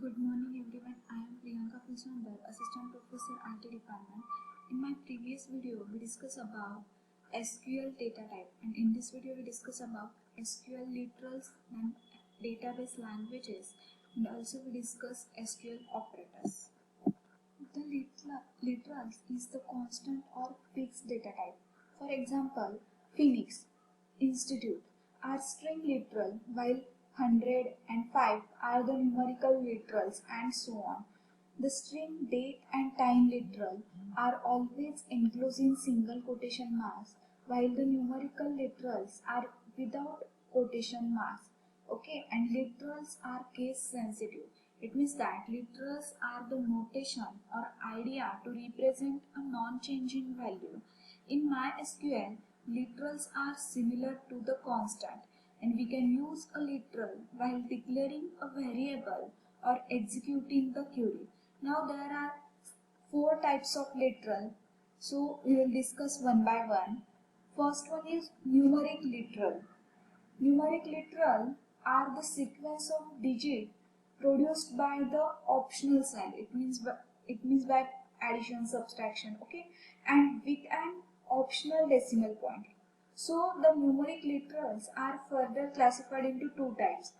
Good morning everyone, I am Priyanka Pusandar, Assistant Professor IT Department. In my previous video, we discussed about SQL data type, and in this video we discuss about SQL literals and database languages, and also we discuss SQL operators. The literals is the constant or fixed data type. For example, Phoenix Institute are string literal, while 100 and 5 are the numerical literals, and so on. The string date and time literal are always enclosed in single quotation marks, while the numerical literals are without quotation marks. Okay, and literals are case sensitive. It means that literals are the notation or idea to represent a non-changing value. In MySQL, literals are similar to the constant, and we can use a literal while declaring a variable or executing the query. Now there are four types of literal, so we will discuss one by one. First one is numeric literal. Numeric literal are the sequence of digits produced by the optional sign. It means by addition, subtraction, okay, and with an optional decimal point. So the numeric literals are further classified into two types.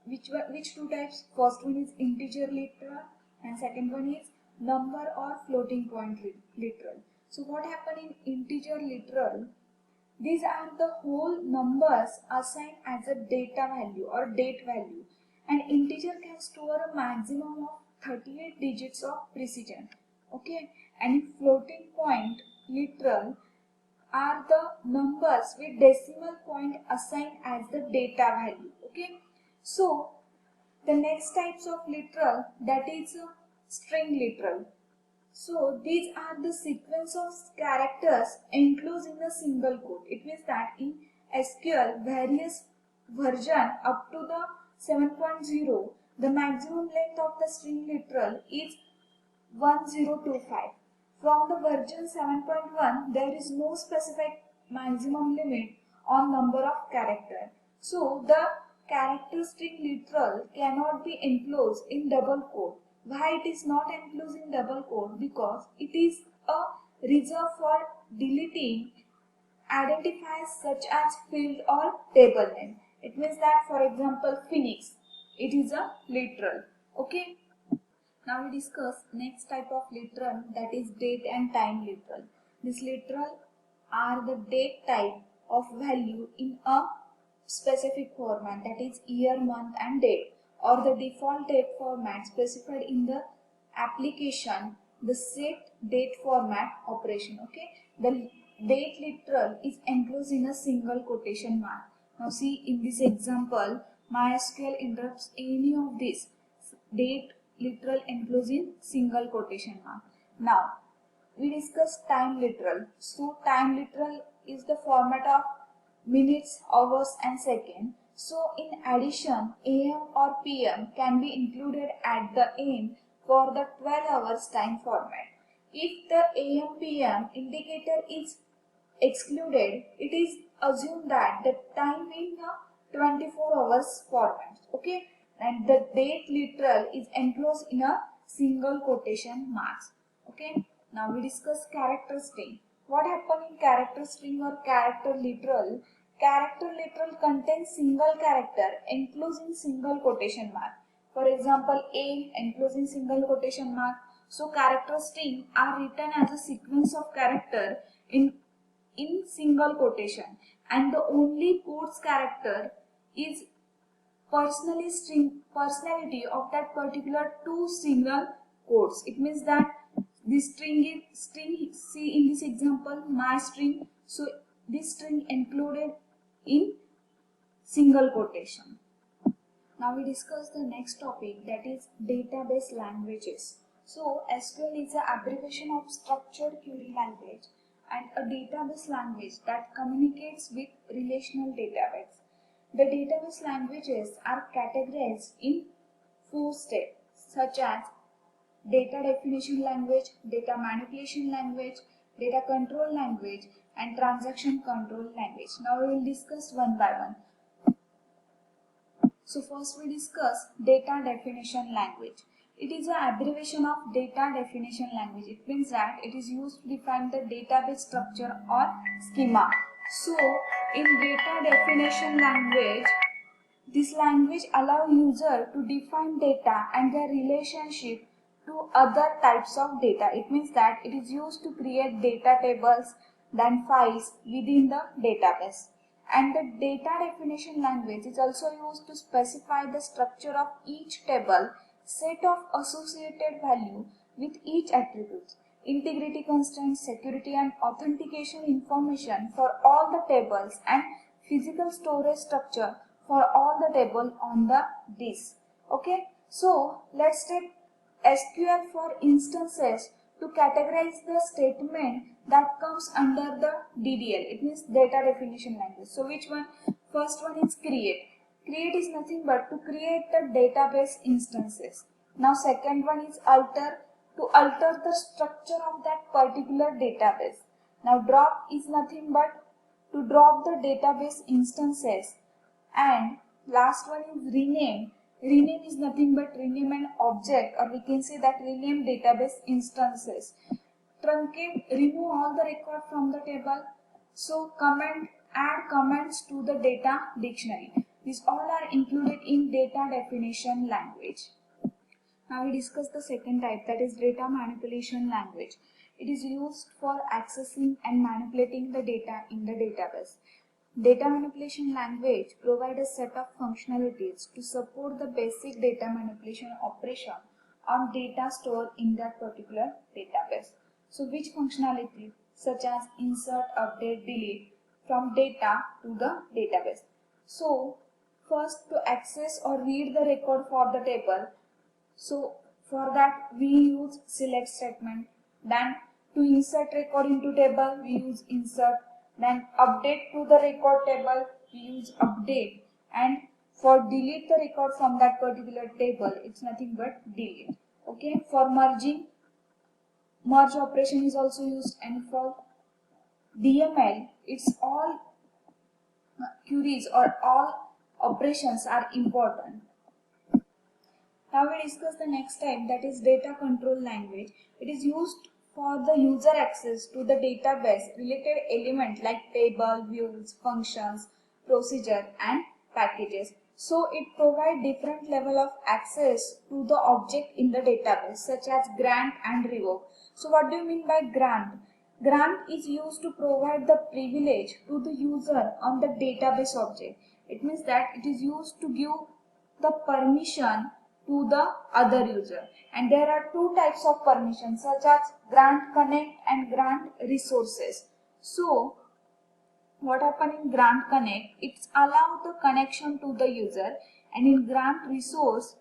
Which two types? First one is integer literal, and second one is number or floating point literal. So what happened in integer literal? These are the whole numbers assigned as a data value or date value. An integer can store a maximum of 38 digits of precision. Okay, and floating point literal are the numbers with decimal point assigned as the data value. Okay, so the next types of literal, that is string literal. So these are the sequence of characters enclosed in a single quote. It means that in SQL various version up to the 7.0, the maximum length of the string literal is 1025. From the version 7.1, there is no specific maximum limit on number of characters. So the character string literal cannot be enclosed in double quote. Why it is not enclosed in double quote? Because it is a reserve for deleting identifiers such as field or table name. It means that, for example, Phoenix, it is a literal. Okay. Now we discuss next type of literal, that is date and time literal. This literal are the date type of value in a specific format, that is year, month and date, or the default date format specified in the application, the set date format operation. Okay, the date literal is enclosed in a single quotation mark. Now see, in this example, MySQL interrupts any of these date literal enclosed in single quotation mark. Now we discuss time literal. So time literal is the format of minutes, hours and seconds. So in addition, AM or PM can be included at the end for the 12 hours time format. If the AM PM indicator is excluded, it is assumed that the time in the 24 hours format. Okay, and the date literal is enclosed in a single quotation marks. Okay, now we discuss character string. What happens in character string or character literal? Character literal contains single character enclosed in single quotation mark. For example, A enclosed in single quotation mark. So character string are written as a sequence of character in single quotation, and the only quotes character is personality of that particular two single quotes. It means that this string see in this example my string, so this string included in single quotation. Now we discuss the next topic, that is database languages. So SQL is an abbreviation of structured query language and a database language that communicates with relational database. The database languages are categorized in four steps, such as data definition language, data manipulation language, data control language and transaction control language. Now we will discuss one by one. So first we discuss data definition language. It is an abbreviation of data definition language. It means that it is used to define the database structure or schema. So in data definition language, this language allows user to define data and their relationship to other types of data. It means that it is used to create data tables, then files within the database. And the data definition language is also used to specify the structure of each table, set of associated value with each attribute, integrity constraints, security and authentication information for all the tables, and physical storage structure for all the table on the disk. Okay, so let's take SQL for instances to categorize the statement that comes under the DDL. It means data definition language. So which one? First one is create. Create is nothing but to create the database instances. Now second one is alter, to alter the structure of that particular database. Now drop is nothing but to drop the database instances. And last one is rename. Rename is nothing but rename an object, or we can say that rename database instances. Truncate, remove all the record from the table. So comment, add comments to the data dictionary. These all are included in data definition language. Now we discuss the second type, that is data manipulation language. It is used for accessing and manipulating the data in the database. Data manipulation language provides a set of functionalities to support the basic data manipulation operation on data stored in that particular database. So which functionality? Such as insert, update, delete from data to the database. So first, to access or read the record for the table, so for that we use select statement. Then to insert record into table we use insert. Then update to the record table we use update. And for delete the record from that particular table, it's nothing but delete. Okay, for merging, merge operation is also used. And for DML, it's all queries or all operations are important. Now we discuss the next type, that is data control language. It is used for the user access to the database related element like table, views, functions, procedure and packages. So it provides different level of access to the object in the database, such as grant and revoke. So what do you mean by grant? Grant is used to provide the privilege to the user on the database object. It means that it is used to give the permission to the other user. And there are two types of permissions, such as grant connect and grant resources. So what happens in grant connect? It's allow the connection to the user, and in grant resource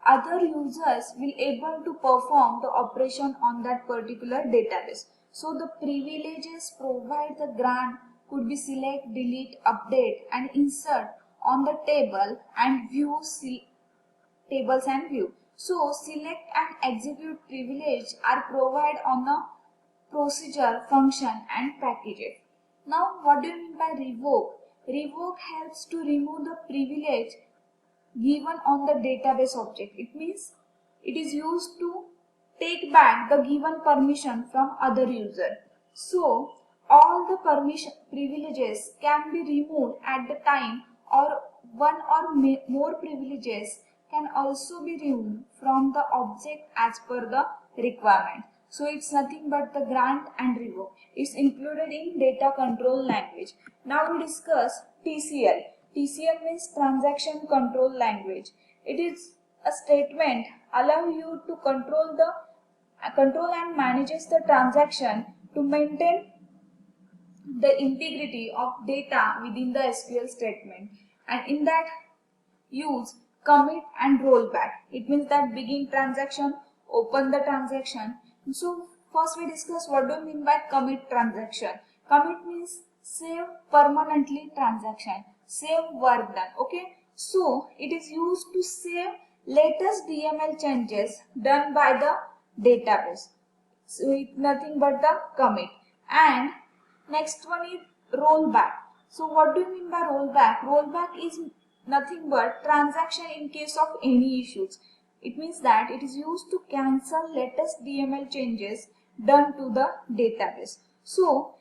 other users will able to perform the operation on that particular database. So the privileges provide the grant could be select, delete, update and insert on the table and view tables and view. So select and execute privilege are provided on the procedure, function and packages. Now what do you mean by revoke? Revoke helps to remove the privilege given on the database object. It means it is used to take back the given permission from other user. So all the privileges can be removed at the time, or one or more privileges can also be removed from the object as per the requirement. So it's nothing but the grant and revoke. It's included in data control language. Now we discuss TCL. TCL means transaction control language. It is a statement allow you to control and manages the transaction to maintain the integrity of data within the SQL statement. And in that use commit and rollback. It means that begin transaction, open the transaction. So first we discuss what do you mean by commit transaction. Commit means save permanently transaction, save work done. Okay, so it is used to save latest DML changes done by the database. So it's nothing but the commit. And next one is rollback. So what do you mean by rollback? Rollback is nothing but transaction in case of any issues. It means that it is used to cancel latest DML changes done to the database. So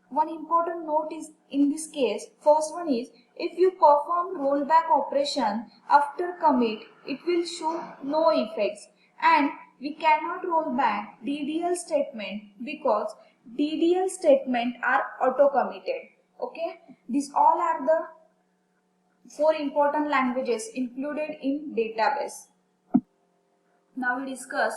one important note is in this case, first one is if you perform rollback operation after commit, it will show no effects, and we cannot roll back DDL statement because DDL statement are auto committed. Okay, these all are the 4 important languages included in database. Now we discuss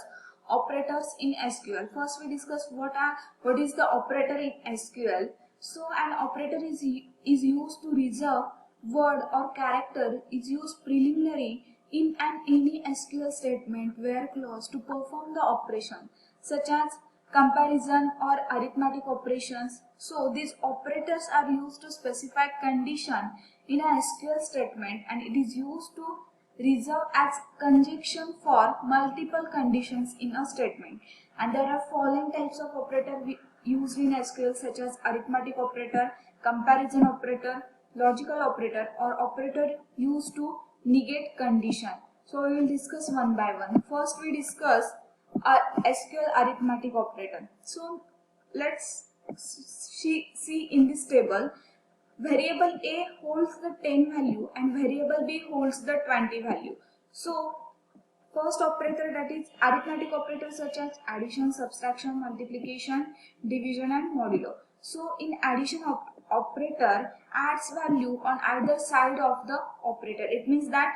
operators in SQL. First we discuss what is the operator in SQL. So an operator is used to reserve word or character is used preliminary in any SQL statement where clause to perform the operation such as comparison or arithmetic operations. So these operators are used to specify condition in a SQL statement, and it is used to reserve as conjunction for multiple conditions in a statement. And there are following types of operator used in SQL such as arithmetic operator, comparison operator, logical operator, or operator used to negate condition. So we will discuss one by one. First we discuss SQL arithmetic operator. So let's see in this table. Variable A holds the 10 value and variable B holds the 20 value. So first operator, that is arithmetic operators such as addition, subtraction, multiplication, division and modulo. So in addition operator adds value on either side of the operator. It means that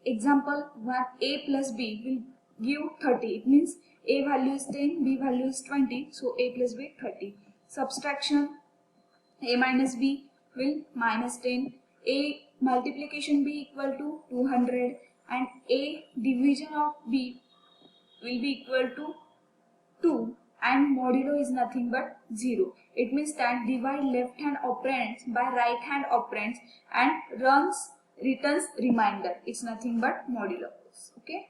example 1 A plus B will give 30. It means A value is 10, B value is 20. So A plus B 30. Subtraction, A minus B will minus 10, A multiplication B equal to 200, and A division of B will be equal to 2, and modulo is nothing but 0. It means that divide left hand operands by right hand operands and returns remainder. It's nothing but modulo. Okay.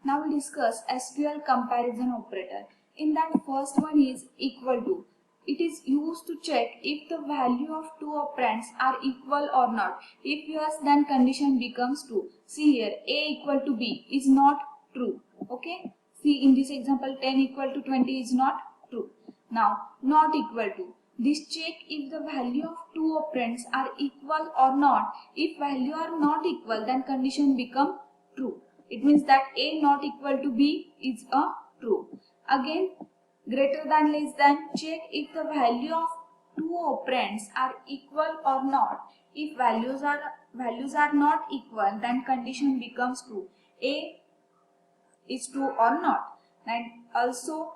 Now we discuss SQL comparison operator. In that, first one is equal to. It is used to check if the value of two operands are equal or not. If yes, then condition becomes true. See here, A equal to B is not true. Okay. See in this example, 10 equal to 20 is not true. Now, not equal to. This check if the value of two operands are equal or not. If value are not equal, then condition become true. It means that A not equal to B is a true. Again, greater than less than, check if the value of two operands are equal or not. If values are not equal, then condition becomes true. A is true or not. And also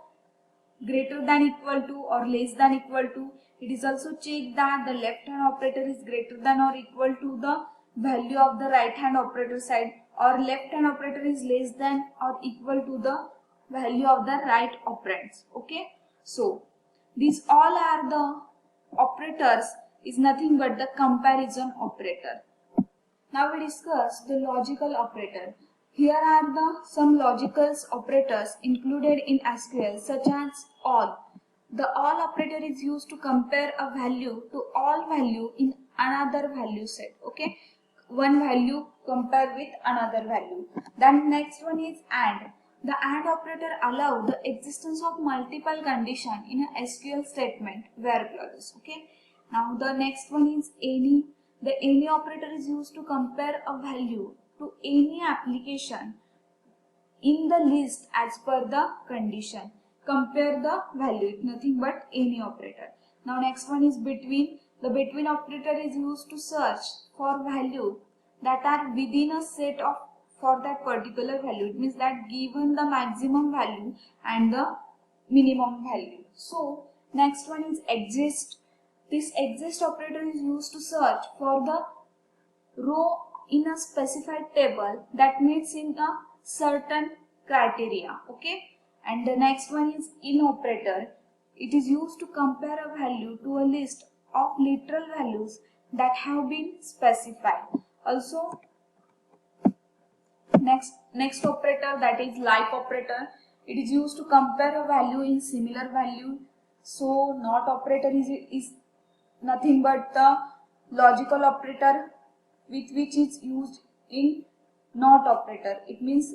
greater than equal to or less than equal to, it is also checked that the left hand operator is greater than or equal to the value of the right hand operator side, or left hand operator is less than or equal to the value of the right operands. Okay, so these all are the operators is nothing but the comparison operator. Now we discuss the logical operator. Here are the some logical operators included in SQL such as all. The all operator is used to compare a value to all value in another value set. Okay, one value compare with another value. Then next one is AND. The AND operator allows the existence of multiple conditions in a SQL statement where clauses. Okay. Now the next one is any. The any operator is used to compare a value to any application in the list as per the condition. Compare the value, nothing but any operator. Now next one is between. The between operator is used to search for value that are within a set of for that particular value. It means that given the maximum value and the minimum value. So next one is exist. This exist operator is used to search for the row in a specified table that meets in a certain criteria. Okay, and the next one is in operator. It is used to compare a value to a list of literal values that have been specified. Also next operator, that is like operator. It is used to compare a value in similar value. So not operator is nothing but the logical operator. with which is used in not operator. It means